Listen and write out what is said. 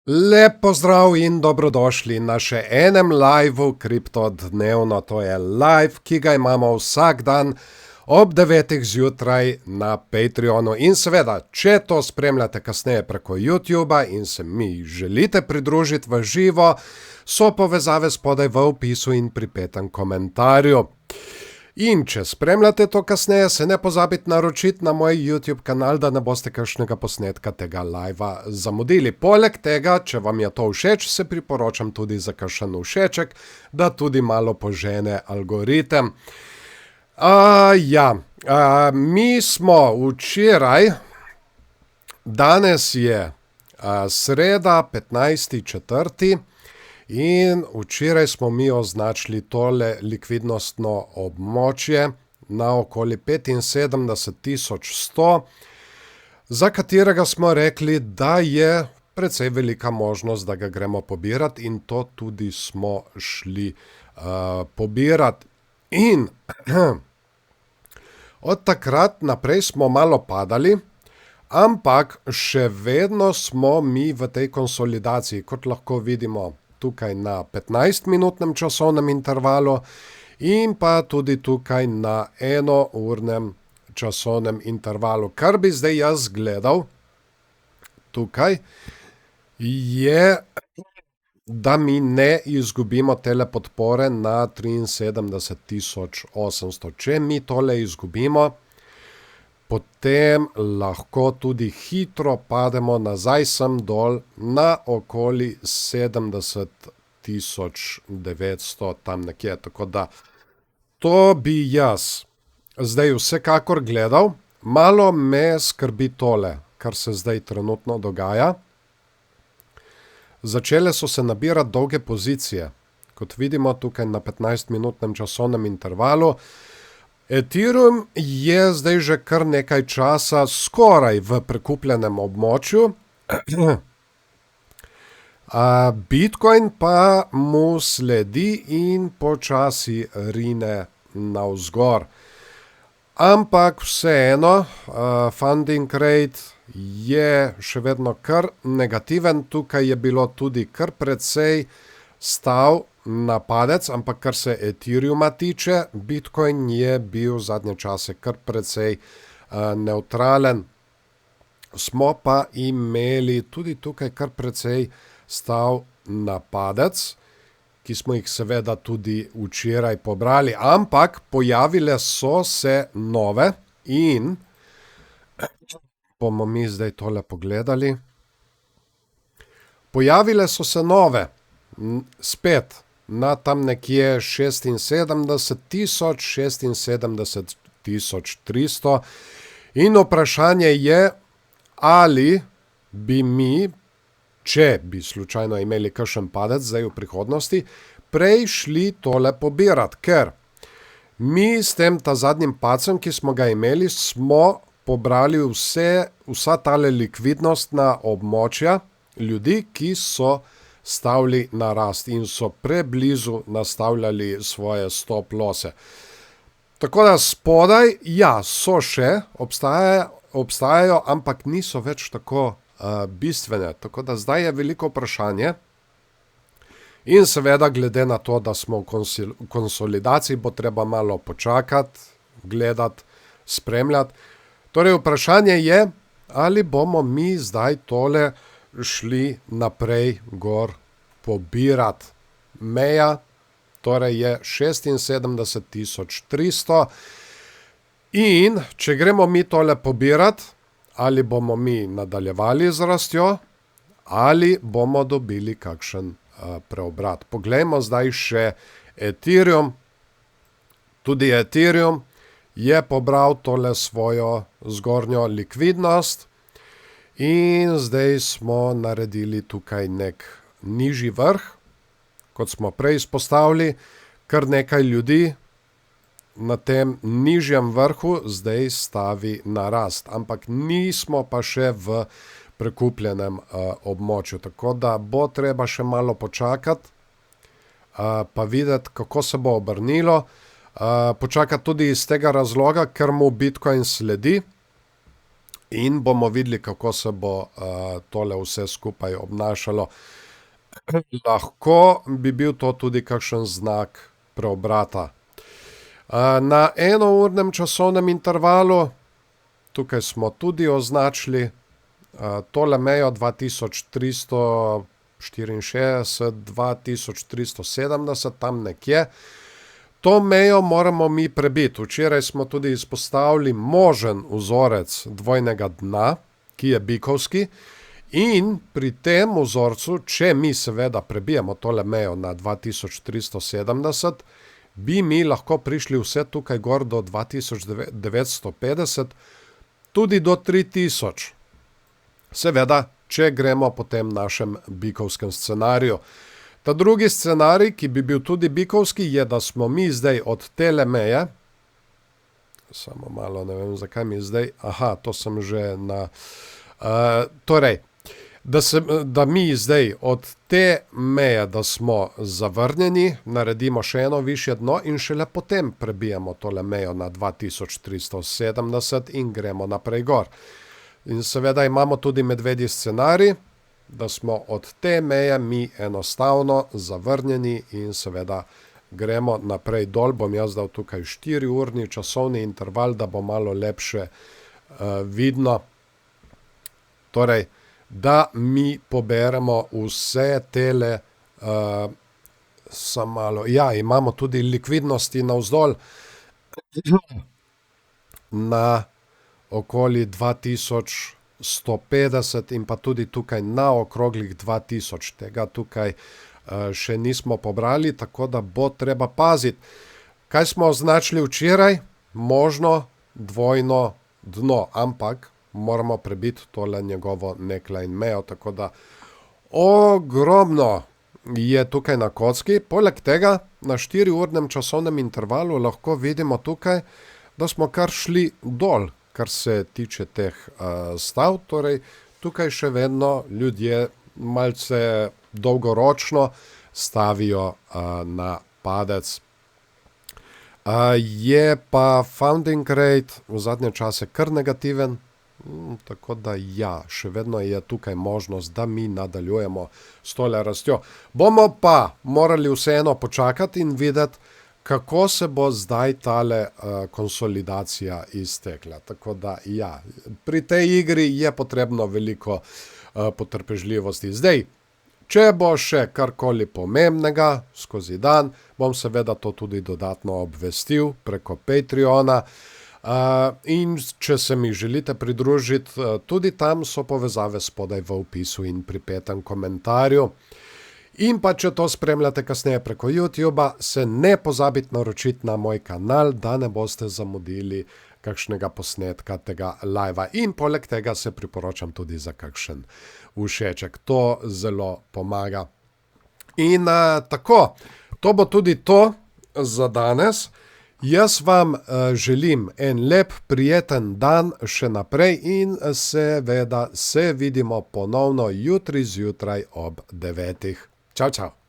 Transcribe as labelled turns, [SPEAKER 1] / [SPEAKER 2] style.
[SPEAKER 1] Lep pozdrav in dobrodošli na še enem liveu Kripto dnevno. To je live, ki ga imamo vsak dan ob 9. zjutraj na Patreonu. In seveda, če to spremljate kasneje preko YouTuba in se mi želite pridružiti v živo, so povezave spodaj v opisu in pripetem komentarju. In če spremljate to kasneje, se ne pozabite naročiti na moj YouTube kanal, da ne boste kakšnega posnetka tega livea zamudili. Poleg tega, če vam je to všeč, se priporočam tudi za kakšen všeček, da tudi malo požene algoritem. Mi smo včeraj, danes je sreda, 15.4. In včeraj smo mi označili tole likvidnostno območje na okoli 75.100, za katerega smo rekli, da je precej velika možnost, da ga gremo pobirati, in to tudi smo šli pobirati. In od takrat naprej smo malo padali, ampak še vedno smo mi v tej konsolidaciji, kot lahko vidimo tukaj na 15-minutnem časovnem intervalu in pa tudi tukaj na enournem časovnem intervalu. Kar bi zdaj jaz gledal tukaj, je, da mi ne izgubimo tele podpore na 73.800. Če mi tole izgubimo, potem lahko tudi hitro pademo nazaj sem dol na okoli 70.900, tam nekje. Tako da to bi jaz zdaj vsekakor gledal. Malo me skrbi tole, kar se zdaj trenutno dogaja. Začele so se nabirati dolge pozicije, kot vidimo tukaj na 15-minutnem časovnem intervalu. Ethereum je zdaj že kar nekaj časa skoraj v prekupljenem območju, Bitcoin pa mu sledi in počasi rine navzgor. Ampak vseeno, funding rate je še vedno kar negativen. Tukaj je bilo tudi kar precej stav na padec, ampak kar se Ethereuma tiče, Bitcoin je bil zadnje čase kar precej nevtralen. Smo pa imeli tudi tukaj kar precej stav na padec, ki smo jih seveda tudi včeraj pobrali, ampak pojavile so se nove in bomo mi zdaj tole pogledali. Pojavile so se nove, spet na tam nekje 76.000, 76.300 in vprašanje je, ali bi mi, če bi slučajno imeli kakšen padec zdaj v prihodnosti, prej šli tole pobirati, ker mi s tem ta zadnjim padcem, ki smo ga imeli, smo pobrali vsa tale likvidnostna območja ljudi, ki so stavili na rast in so preblizu nastavljali svoje stop losse. Tako da spodaj, ja, so še, obstajajo, ampak niso več tako bistvene. Tako da zdaj je veliko vprašanje in seveda glede na to, da smo v konsolidaciji, bo treba malo počakati, gledati, spremljati. Torej vprašanje je, ali bomo mi zdaj tole šli naprej gor pobirati. Meja torej je 76.300 in če gremo mi tole pobirati, ali bomo mi nadaljevali z rastjo, ali bomo dobili kakšen preobrat. Poglejmo zdaj še Ethereum. Tudi Ethereum je pobral tole svojo zgornjo likvidnost in zdaj smo naredili tukaj nek nižji vrh, kot smo prej izpostavili. Kar nekaj ljudi na tem nižjem vrhu zdaj stavi na rast, ampak nismo pa še v prekupljenem območju, tako da bo treba še malo počakati, pa videti, kako se bo obrnilo. Počakati tudi iz tega razloga, ker mu Bitcoin sledi in bomo videli, kako se bo tole vse skupaj obnašalo. Lahko bi bil to tudi kakšen znak preobrata. Na enournem časovnem intervalu, tukaj smo tudi označili tole mejo 2364, 2370, tam nekje. To mejo moramo mi prebiti. Včeraj smo tudi izpostavili možen vzorec dvojnega dna, ki je bikovski, in pri tem vzorcu, če mi seveda prebijemo tole mejo na 2370, bi mi lahko prišli vse tukaj gor do 2950, tudi do 3000. Seveda, če gremo po tem našem bikovskem scenariju. Ta drugi scenarij, ki bi bil tudi bikovski, je, da smo mi zdaj od tele meje, samo malo, ne vem, zakaj mi zdaj, to sem že na, torej, da mi zdaj od te meje, da smo zavrnjeni, naredimo še eno višje dno in šele potem prebijemo tole mejo na 2370 in gremo naprej gor. In seveda imamo tudi medvedji scenarij, da smo od te meje mi enostavno zavrnjeni in seveda gremo naprej dol. Bom jaz dal tukaj 4-urni časovni interval, da bo malo lepše vidno. Torej, da mi poberemo vse tele, samo malo, imamo tudi likvidnosti navzdol na okoli 2150 in pa tudi tukaj na okroglih 2000. Tega tukaj še nismo pobrali, tako da bo treba paziti. Kaj smo označili včeraj? Možno dvojno dno, ampak moramo prebiti tole njegovo neckline mejo, tako da ogromno je tukaj na kocki. Poleg tega na 4-urnem časovnem intervalu lahko vidimo tukaj, da smo kar šli dol, kar se tiče teh stav. Torej, tukaj še vedno ljudje malce dolgoročno stavijo na padec. Je pa funding rate v zadnje čase kar negativen, tako da še vedno je tukaj možnost, da mi nadaljujemo s tole rastjo. Bomo pa morali vseeno počakati in videti, kako se bo zdaj tale konsolidacija iztekla. Tako da pri tej igri je potrebno veliko potrpežljivosti. Zdaj, če bo še karkoli pomembnega skozi dan, bom seveda to tudi dodatno obvestil preko Patreona. In če se mi želite pridružiti, tudi tam so povezave spodaj v opisu in pripetem komentarju. In pa če to spremljate kasneje preko YouTuba, se ne pozabite naročiti na moj kanal, da ne boste zamudili kakšnega posnetka tega live. In poleg tega se priporočam tudi za kakšen všeček. To zelo pomaga. In tako, to bo tudi to za danes. Jaz vam želim en lep, prijeten dan še naprej in seveda se vidimo ponovno jutri zjutraj ob 9. Čau, čau.